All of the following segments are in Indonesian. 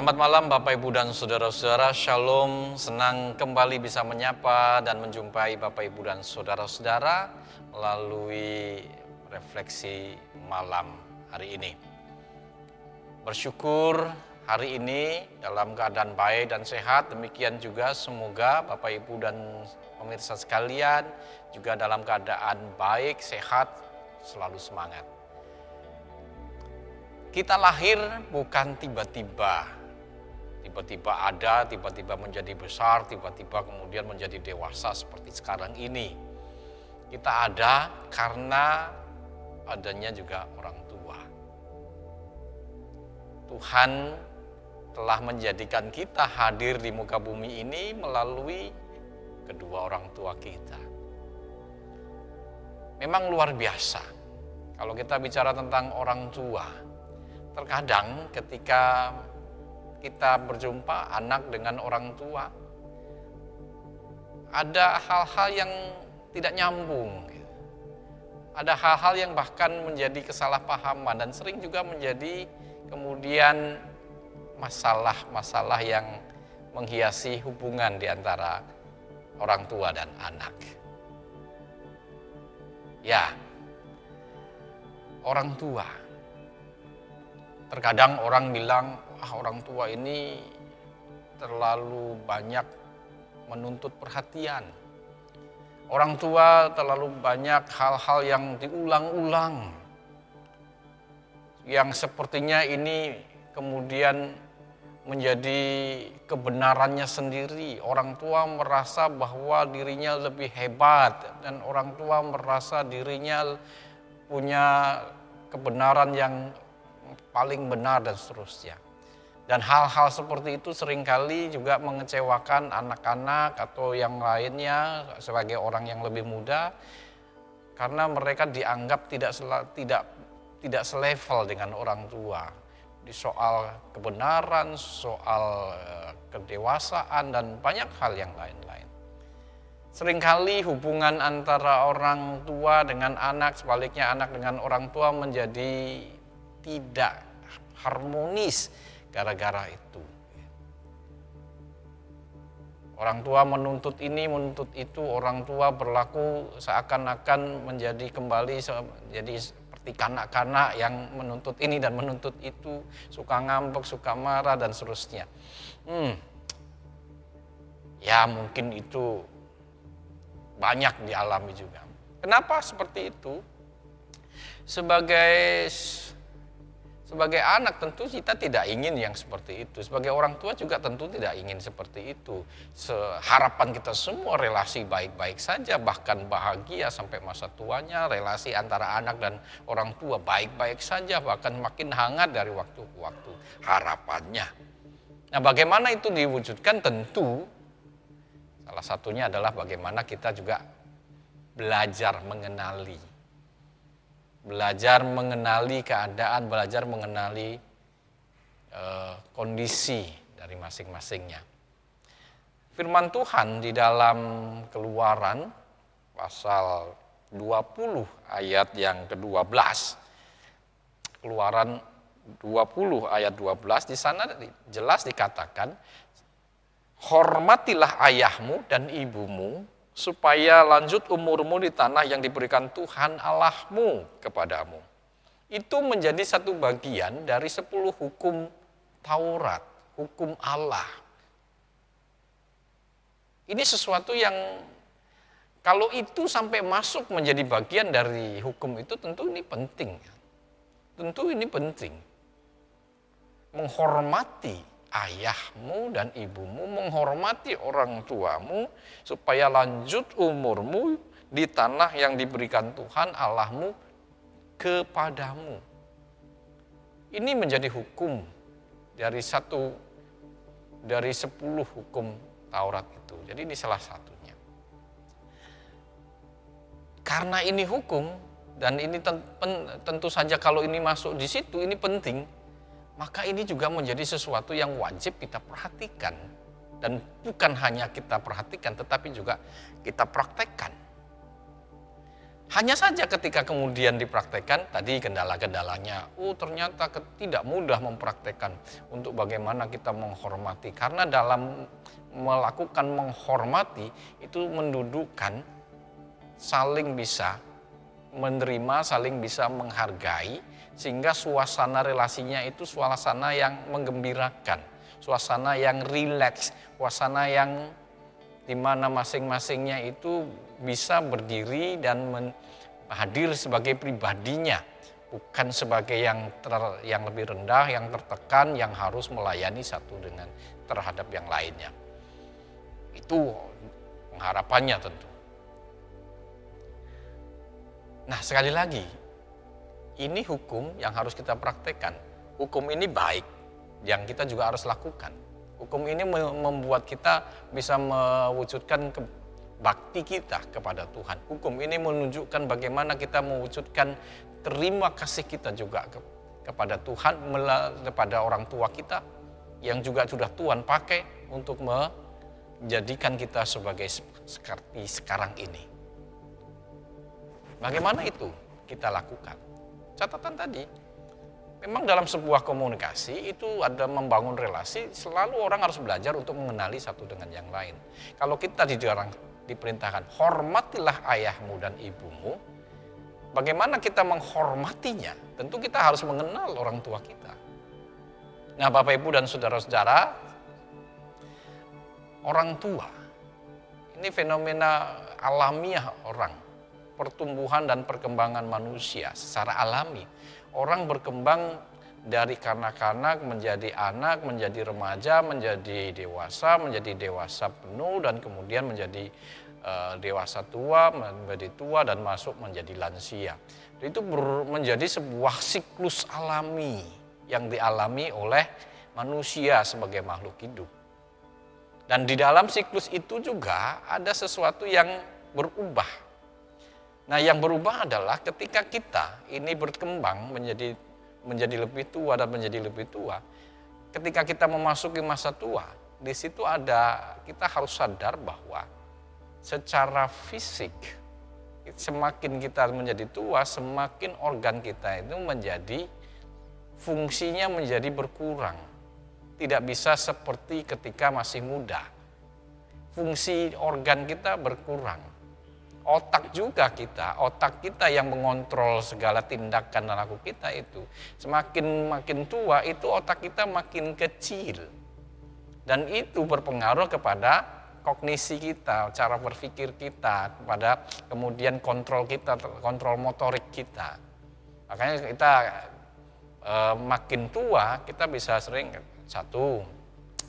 Selamat malam Bapak Ibu dan Saudara-saudara, Shalom, senang kembali bisa menyapa dan menjumpai Bapak Ibu dan Saudara-saudara melalui refleksi malam hari ini. Bersyukur hari ini dalam keadaan baik dan sehat, demikian juga semoga Bapak Ibu dan pemirsa sekalian juga dalam keadaan baik, sehat, selalu semangat. Kita lahir bukan tiba-tiba ada, tiba-tiba menjadi besar, tiba-tiba kemudian menjadi dewasa seperti sekarang ini. Kita ada karena adanya juga orang tua. Tuhan telah menjadikan kita hadir di muka bumi ini melalui kedua orang tua kita. Memang luar biasa kalau kita bicara tentang orang tua. Terkadang ketika kita berjumpa anak dengan orang tua, ada hal-hal yang tidak nyambung. Ada hal-hal yang bahkan menjadi kesalahpahaman dan sering juga menjadi kemudian masalah-masalah yang menghiasi hubungan di antara orang tua dan anak. Ya, orang tua. Terkadang orang bilang, orang tua ini terlalu banyak menuntut perhatian. Orang tua terlalu banyak hal-hal yang diulang-ulang. Yang sepertinya ini kemudian menjadi kebenarannya sendiri. Orang tua merasa bahwa dirinya lebih hebat dan orang tua merasa dirinya punya kebenaran yang paling benar dan seterusnya. Dan hal-hal seperti itu seringkali juga mengecewakan anak-anak atau yang lainnya sebagai orang yang lebih muda karena mereka dianggap tidak selevel dengan orang tua di soal kebenaran, soal kedewasaan dan banyak hal yang lain-lain. Seringkali hubungan antara orang tua dengan anak, sebaliknya anak dengan orang tua menjadi tidak harmonis gara-gara itu. Orang tua menuntut ini, menuntut itu, orang tua berlaku seakan-akan menjadi kembali jadi seperti kanak-kanak yang menuntut ini dan menuntut itu, suka ngambek, suka marah dan seterusnya. Ya mungkin itu banyak dialami juga. Kenapa seperti itu? Sebagai anak tentu kita tidak ingin yang seperti itu. Sebagai orang tua juga tentu tidak ingin seperti itu. Harapan kita semua relasi baik-baik saja, bahkan bahagia sampai masa tuanya. Relasi antara anak dan orang tua baik-baik saja, bahkan makin hangat dari waktu ke waktu. Harapannya. Nah, bagaimana itu diwujudkan? Tentu salah satunya adalah bagaimana kita juga belajar mengenali keadaan, belajar mengenali kondisi dari masing-masingnya. Firman Tuhan di dalam Keluaran pasal 20 ayat yang ke-12. Keluaran 20 ayat 12 di sana jelas dikatakan, hormatilah ayahmu dan ibumu supaya lanjut umurmu di tanah yang diberikan Tuhan Allahmu kepadamu. Itu menjadi satu bagian dari 10 hukum Taurat, hukum Allah. Ini sesuatu yang kalau itu sampai masuk menjadi bagian dari hukum itu tentu ini penting. Tentu ini penting. Menghormati ayahmu dan ibumu, menghormati orang tuamu, supaya lanjut umurmu di tanah yang diberikan Tuhan Allahmu kepadamu. Ini menjadi hukum dari 10 hukum Taurat itu. Jadi ini salah satunya. Karena ini hukum, dan ini tentu saja kalau ini masuk di situ, ini penting. Maka ini juga menjadi sesuatu yang wajib kita perhatikan. Dan bukan hanya kita perhatikan, tetapi juga kita praktekkan. Hanya saja ketika kemudian dipraktekkan, tadi kendala-kendalanya, ternyata tidak mudah mempraktekkan untuk bagaimana kita menghormati. Karena dalam melakukan menghormati itu mendudukkan saling bisa menerima, saling bisa menghargai, sehingga suasana relasinya itu suasana yang menggembirakan, suasana yang rileks, suasana yang dimana masing-masingnya itu bisa berdiri dan hadir sebagai pribadinya, bukan sebagai yang lebih rendah, yang tertekan, yang harus melayani satu dengan terhadap yang lainnya. Itu pengharapannya tentu. Nah, sekali lagi, ini hukum yang harus kita praktekkan. Hukum ini baik, yang kita juga harus lakukan. Hukum ini membuat kita bisa mewujudkan bakti kita kepada Tuhan. Hukum ini menunjukkan bagaimana kita mewujudkan terima kasih kita juga kepada Tuhan, kepada orang tua kita yang juga sudah Tuhan pakai untuk menjadikan kita sebagai seperti sekarang ini. Bagaimana itu kita lakukan? Catatan tadi, memang dalam sebuah komunikasi itu ada membangun relasi, selalu orang harus belajar untuk mengenali satu dengan yang lain. Kalau kita diperintahkan, hormatilah ayahmu dan ibumu, bagaimana kita menghormatinya? Tentu kita harus mengenal orang tua kita. Nah, Bapak Ibu dan saudara-saudara, orang tua, ini fenomena alamiah orang, pertumbuhan dan perkembangan manusia secara alami. Orang berkembang dari kanak-kanak menjadi anak, menjadi remaja, menjadi dewasa penuh, dan kemudian menjadi dewasa tua, menjadi tua, dan masuk menjadi lansia. Itu menjadi sebuah siklus alami yang dialami oleh manusia sebagai makhluk hidup. Dan di dalam siklus itu juga ada sesuatu yang berubah. Nah, yang berubah adalah ketika kita ini berkembang menjadi lebih tua dan menjadi lebih tua. Ketika kita memasuki masa tua, di situ kita harus sadar bahwa secara fisik semakin kita menjadi tua, semakin organ kita itu fungsinya menjadi berkurang. Tidak bisa seperti ketika masih muda. Fungsi organ kita berkurang. Otak kita yang mengontrol segala tindakan dan laku kita itu makin tua itu otak kita makin kecil, dan itu berpengaruh kepada kognisi kita, cara berpikir kita, kepada kemudian kontrol motorik kita. Makanya kita makin tua kita bisa sering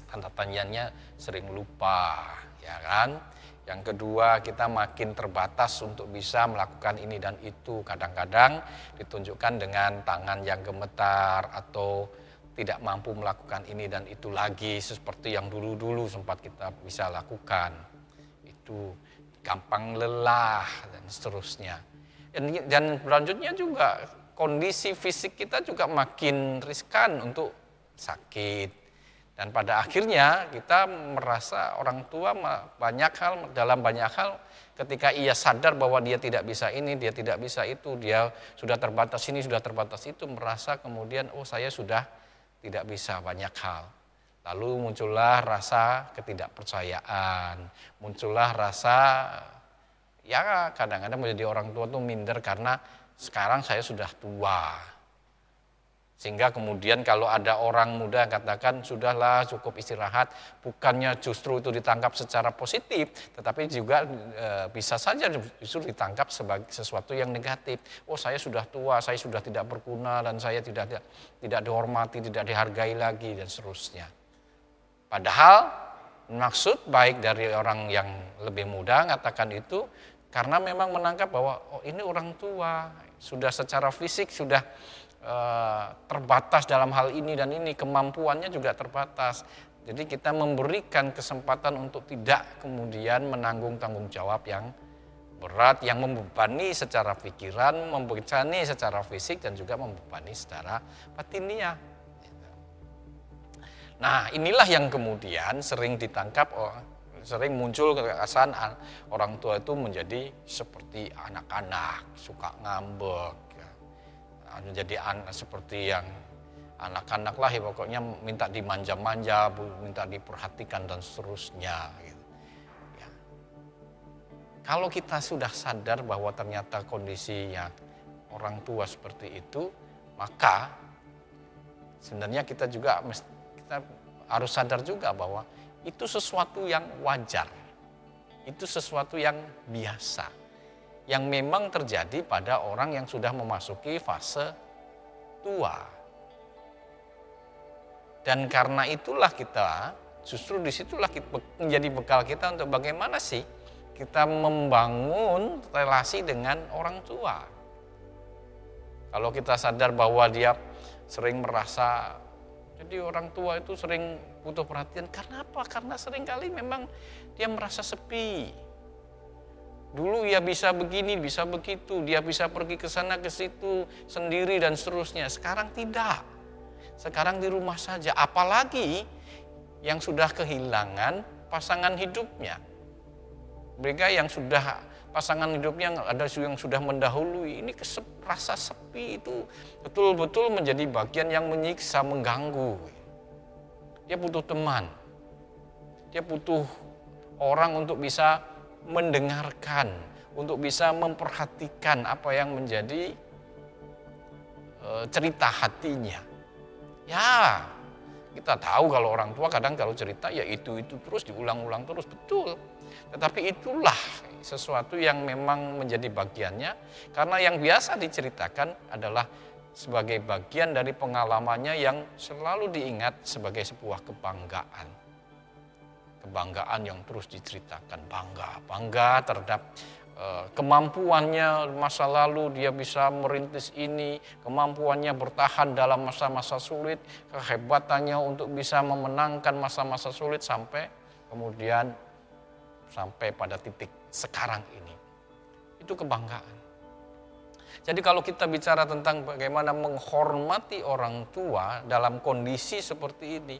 tanda tanyanya sering lupa, ya kan? Yang kedua, kita makin terbatas untuk bisa melakukan ini dan itu. Kadang-kadang ditunjukkan dengan tangan yang gemetar atau tidak mampu melakukan ini dan itu lagi seperti yang dulu-dulu sempat kita bisa lakukan. Itu gampang lelah dan seterusnya. Dan selanjutnya juga kondisi fisik kita juga makin riskan untuk sakit. Dan pada akhirnya kita merasa orang tua dalam banyak hal ketika ia sadar bahwa dia tidak bisa ini, dia tidak bisa itu, dia sudah terbatas ini, sudah terbatas itu, merasa kemudian saya sudah tidak bisa banyak hal. Lalu muncullah rasa ketidakpercayaan, muncullah rasa kadang-kadang menjadi orang tua tuh minder karena sekarang saya sudah tua. Sehingga kemudian kalau ada orang muda yang katakan sudahlah cukup istirahat, bukannya justru itu ditangkap secara positif, tetapi juga bisa saja justru ditangkap sebagai sesuatu yang negatif. Saya sudah tua, saya sudah tidak berguna, dan saya tidak dihormati, tidak dihargai lagi, dan seterusnya. Padahal maksud baik dari orang yang lebih muda mengatakan itu karena memang menangkap bahwa ini orang tua, sudah secara fisik sudah terbatas dalam hal ini dan ini, kemampuannya juga terbatas. Jadi kita memberikan kesempatan untuk tidak kemudian menanggung tanggung jawab yang berat, yang membebani secara pikiran, membebani secara fisik, dan juga membebani secara batiniah. Nah, inilah yang kemudian sering ditangkap Sering muncul kesan orang tua itu menjadi seperti anak-anak, suka ngambek, ya. Menjadi seperti yang anak-anak lah ya, pokoknya minta dimanja-manja, minta diperhatikan dan seterusnya. Gitu. Ya. Kalau kita sudah sadar bahwa ternyata kondisinya orang tua seperti itu, maka sebenarnya kita harus sadar juga bahwa itu sesuatu yang wajar, itu sesuatu yang biasa, yang memang terjadi pada orang yang sudah memasuki fase tua. Dan karena itulah justru disitulah menjadi bekal kita untuk bagaimana sih kita membangun relasi dengan orang tua. Kalau kita sadar bahwa dia sering merasa, jadi orang tua itu sering butuh perhatian. Karena apa? Karena seringkali memang dia merasa sepi. Dulu ya bisa begini, bisa begitu. Dia bisa pergi ke sana ke situ sendiri dan seterusnya. Sekarang tidak. Sekarang di rumah saja. Apalagi yang sudah kehilangan pasangan hidupnya. Mereka yang sudah pasangan hidupnya ada yang sudah mendahului. Ini rasa sepi itu betul-betul menjadi bagian yang menyiksa, mengganggu. Dia butuh teman. Dia butuh orang untuk bisa mendengarkan, untuk bisa memperhatikan apa yang menjadi cerita hatinya. Ya, kita tahu kalau orang tua kadang kalau cerita ya itu terus diulang-ulang terus, betul. Tetapi itulah sesuatu yang memang menjadi bagiannya, karena yang biasa diceritakan adalah sebagai bagian dari pengalamannya yang selalu diingat sebagai sebuah kebanggaan. Kebanggaan yang terus diceritakan, bangga terhadap kemampuannya masa lalu, dia bisa merintis ini, kemampuannya bertahan dalam masa-masa sulit, kehebatannya untuk bisa memenangkan masa-masa sulit sampai kemudian sampai pada titik sekarang ini. Itu kebanggaan. Jadi kalau kita bicara tentang bagaimana menghormati orang tua dalam kondisi seperti ini,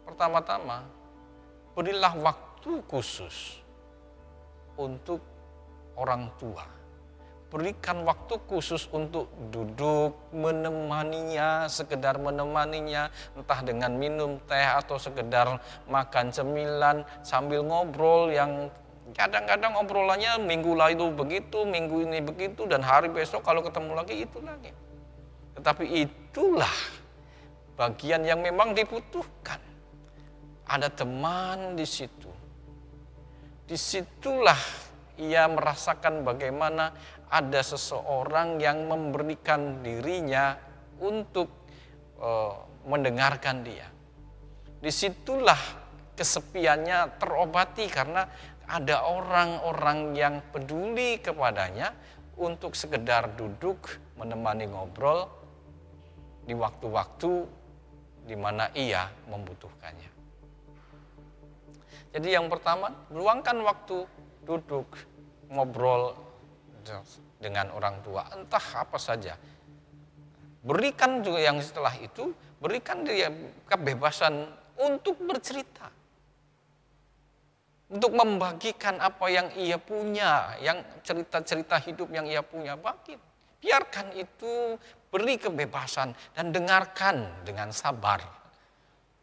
pertama-tama berilah waktu khusus untuk orang tua. Berikan waktu khusus untuk duduk, menemaninya, sekedar menemaninya, entah dengan minum teh atau sekedar makan cemilan sambil ngobrol yang kadang-kadang obrolannya minggu lalu begitu, minggu ini begitu, dan hari besok kalau ketemu lagi itu lagi. Tetapi itulah bagian yang memang dibutuhkan. Ada teman di situ. Disitulah ia merasakan bagaimana ada seseorang yang memberikan dirinya untuk mendengarkan dia. Disitulah kesepiannya terobati karena ada orang-orang yang peduli kepadanya untuk sekedar duduk menemani ngobrol di waktu-waktu di mana ia membutuhkannya. Jadi yang pertama, luangkan waktu duduk ngobrol dengan orang tua, entah apa saja. Berikan juga yang setelah itu, berikan dia kebebasan untuk bercerita. Untuk membagikan apa yang ia punya, yang cerita-cerita hidup yang ia punya, biarkan itu, beri kebebasan dan dengarkan dengan sabar.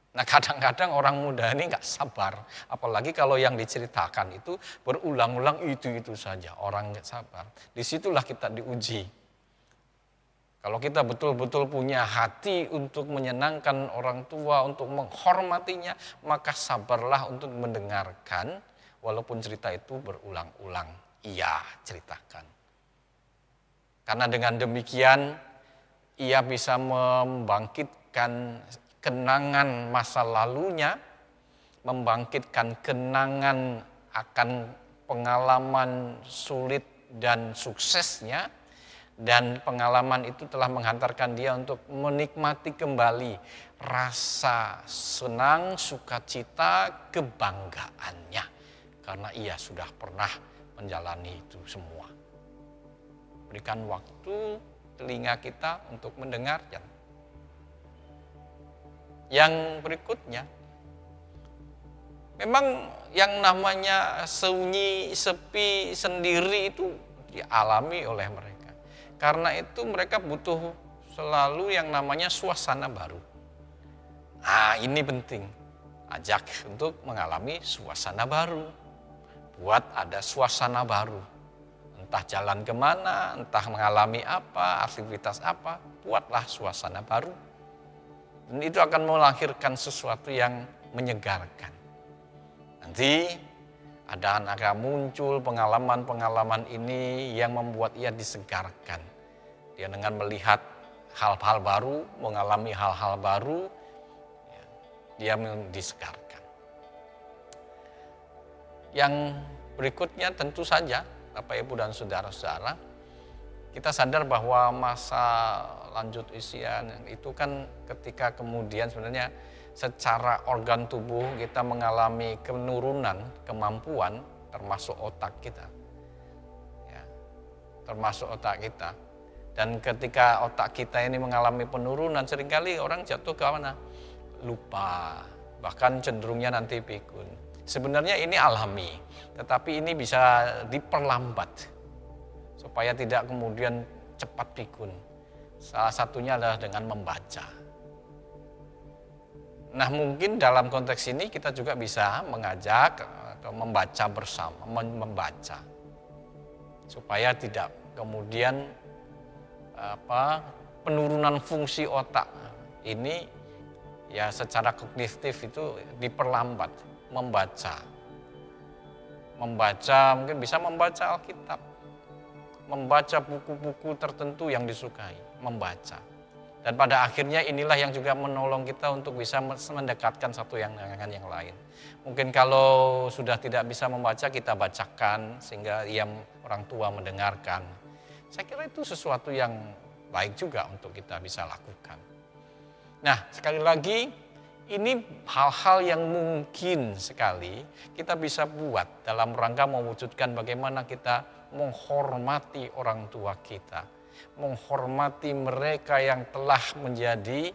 Nah kadang-kadang orang muda ini nggak sabar, apalagi kalau yang diceritakan itu berulang-ulang itu saja, orang nggak sabar. Disitulah kita diuji. Kalau kita betul-betul punya hati untuk menyenangkan orang tua, untuk menghormatinya, maka sabarlah untuk mendengarkan, walaupun cerita itu berulang-ulang ia ceritakan. Karena dengan demikian, ia bisa membangkitkan kenangan masa lalunya, membangkitkan kenangan akan pengalaman sulit dan suksesnya, dan pengalaman itu telah menghantarkan dia untuk menikmati kembali rasa senang, sukacita, kebanggaannya. Karena ia sudah pernah menjalani itu semua. Berikan waktu telinga kita untuk mendengarkan. Yang berikutnya, Memang yang namanya sunyi, sepi, sendiri itu dialami oleh mereka. Karena itu mereka butuh selalu yang namanya suasana baru. Nah, ini penting. Ajak untuk mengalami suasana baru. Buat ada suasana baru. Entah jalan kemana, entah mengalami apa, aktivitas apa, buatlah suasana baru. Dan itu akan melahirkan sesuatu yang menyegarkan. Nanti ada anak muncul pengalaman-pengalaman ini yang membuat ia disegarkan. Dia dengan melihat hal-hal baru, mengalami hal-hal baru, dia disegarkan. Yang berikutnya tentu saja, Bapak Ibu dan saudara-saudara, kita sadar bahwa masa lanjut usia itu kan ketika kemudian sebenarnya secara organ tubuh kita mengalami penurunan kemampuan termasuk otak kita. Ya, termasuk otak kita. Dan ketika otak kita ini mengalami penurunan, seringkali orang jatuh ke mana? Lupa, bahkan cenderungnya nanti pikun. Sebenarnya ini alami, tetapi ini bisa diperlambat supaya tidak kemudian cepat pikun. Salah satunya adalah dengan membaca. Nah, mungkin dalam konteks ini kita juga bisa mengajak atau membaca bersama, membaca supaya tidak kemudian penurunan fungsi otak ini ya secara kognitif itu diperlambat. Membaca mungkin bisa membaca Alkitab, membaca buku-buku tertentu yang disukai, membaca. Dan pada akhirnya inilah yang juga menolong kita untuk bisa mendekatkan satu yang dengan yang lain. Mungkin kalau sudah tidak bisa membaca, kita bacakan sehingga orang tua mendengarkan. Saya kira itu sesuatu yang baik juga untuk kita bisa lakukan. Nah, sekali lagi, ini hal-hal yang mungkin sekali kita bisa buat dalam rangka mewujudkan bagaimana kita menghormati orang tua kita. Menghormati mereka yang telah menjadi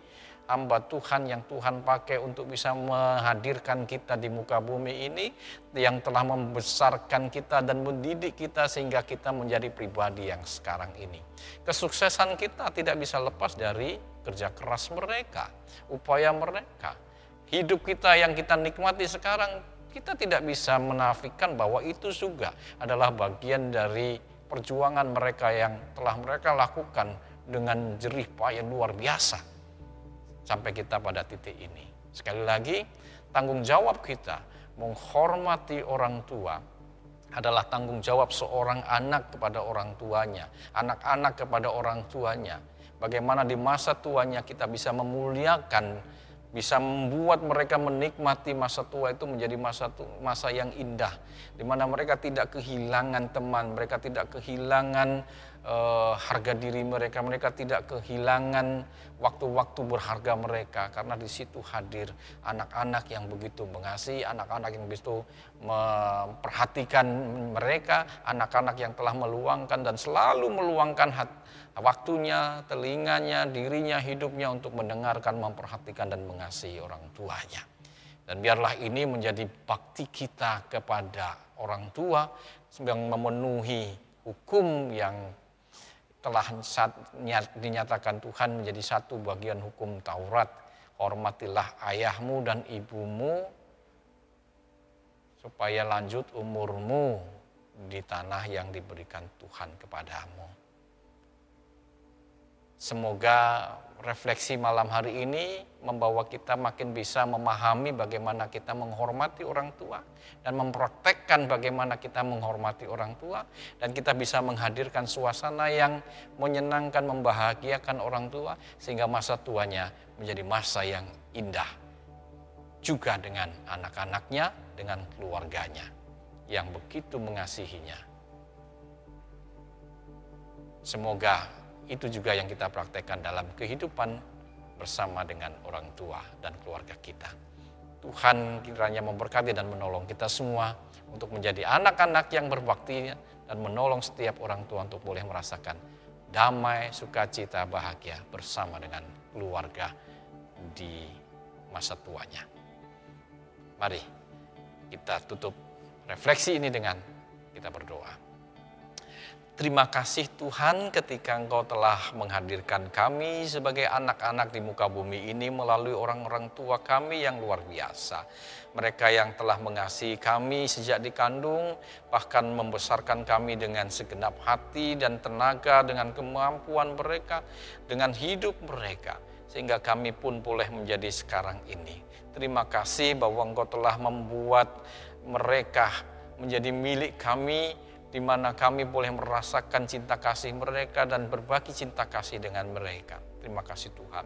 hamba Tuhan yang Tuhan pakai untuk bisa menghadirkan kita di muka bumi ini, yang telah membesarkan kita dan mendidik kita sehingga kita menjadi pribadi yang sekarang ini. Kesuksesan kita tidak bisa lepas dari kerja keras mereka, upaya mereka. Hidup kita yang kita nikmati sekarang, kita tidak bisa menafikan bahwa itu juga adalah bagian dari perjuangan mereka yang telah mereka lakukan dengan jerih payah luar biasa sampai kita pada titik ini. Sekali lagi, tanggung jawab kita menghormati orang tua adalah tanggung jawab seorang anak kepada orang tuanya, anak-anak kepada orang tuanya. Bagaimana di masa tuanya kita bisa memuliakan, bisa membuat mereka menikmati masa tua itu menjadi masa yang indah, di mana mereka tidak kehilangan teman, mereka tidak kehilangan harga diri mereka, mereka tidak kehilangan waktu-waktu berharga mereka, karena di situ hadir anak-anak yang begitu mengasihi, anak-anak yang begitu memperhatikan mereka, anak-anak yang telah meluangkan dan selalu meluangkan waktunya, telinganya, dirinya, hidupnya untuk mendengarkan, memperhatikan dan mengasihi orang tuanya. Dan biarlah ini menjadi bakti kita kepada orang tua yang memenuhi hukum yang telah dinyatakan Tuhan menjadi satu bagian hukum Taurat. Hormatilah ayahmu dan ibumu supaya lanjut umurmu di tanah yang diberikan Tuhan kepadamu. Semoga refleksi malam hari ini membawa kita makin bisa memahami bagaimana kita menghormati orang tua dan mempraktekkan bagaimana kita menghormati orang tua, dan kita bisa menghadirkan suasana yang menyenangkan, membahagiakan orang tua sehingga masa tuanya menjadi masa yang indah juga dengan anak-anaknya, dengan keluarganya yang begitu mengasihinya. Semoga itu juga yang kita praktekkan dalam kehidupan bersama dengan orang tua dan keluarga kita. Tuhan kiranya memberkati dan menolong kita semua untuk menjadi anak-anak yang berbakti dan menolong setiap orang tua untuk boleh merasakan damai, sukacita, bahagia bersama dengan keluarga di masa tuanya. Mari Kita tutup refleksi ini dengan kita berdoa. Terima kasih Tuhan ketika Engkau telah menghadirkan kami sebagai anak-anak di muka bumi ini melalui orang-orang tua kami yang luar biasa. Mereka yang telah mengasihi kami sejak dikandung, bahkan membesarkan kami dengan segenap hati dan tenaga, dengan kemampuan mereka, dengan hidup mereka. Sehingga kami pun boleh menjadi sekarang ini. Terima kasih bahwa Engkau telah membuat mereka menjadi milik kami, di mana kami boleh merasakan cinta kasih mereka dan berbagi cinta kasih dengan mereka. Terima kasih Tuhan.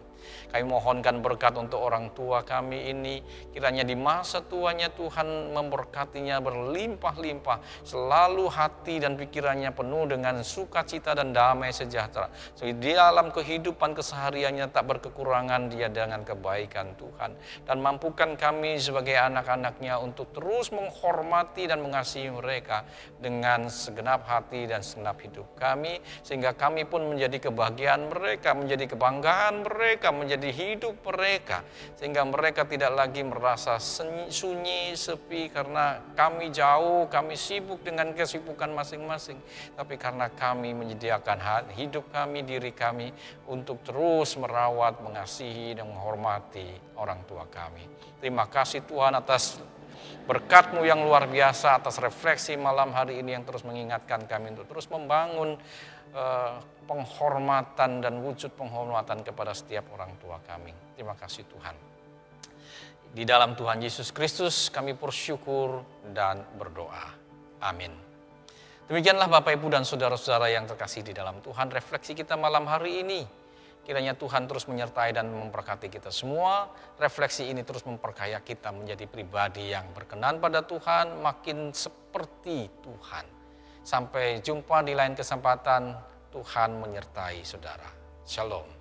Kami mohonkan berkat untuk orang tua kami ini. Kiranya di masa tuanya Tuhan memberkatinya berlimpah-limpah. Selalu hati dan pikirannya penuh dengan sukacita dan damai sejahtera. So, di dalam kehidupan kesehariannya tak berkekurangan dia dengan kebaikan Tuhan. Dan mampukan kami sebagai anak-anaknya untuk terus menghormati dan mengasihi mereka dengan segenap hati dan segenap hidup kami. Sehingga kami pun menjadi kebahagiaan mereka, menjadi kebanggaan mereka, menjadi hidup mereka. Sehingga mereka tidak lagi merasa sunyi, sepi karena kami jauh, kami sibuk dengan kesibukan masing-masing. Tapi karena kami menyediakan hidup kami, diri kami untuk terus merawat, mengasihi, dan menghormati orang tua kami. Terima kasih Tuhan atas berkat-Mu yang luar biasa, atas refleksi malam hari ini yang terus mengingatkan kami untuk terus membangun penghormatan dan wujud penghormatan kepada setiap orang tua kami. Terima kasih Tuhan. Di dalam Tuhan Yesus Kristus kami bersyukur dan berdoa. Amin. Demikianlah Bapak Ibu dan saudara-saudara yang terkasih di dalam Tuhan, refleksi kita malam hari ini. Kiranya Tuhan terus menyertai dan memberkati kita semua. Refleksi ini terus memperkaya kita menjadi pribadi yang berkenan pada Tuhan, makin seperti Tuhan. Sampai jumpa di lain kesempatan. Tuhan menyertai saudara. Shalom.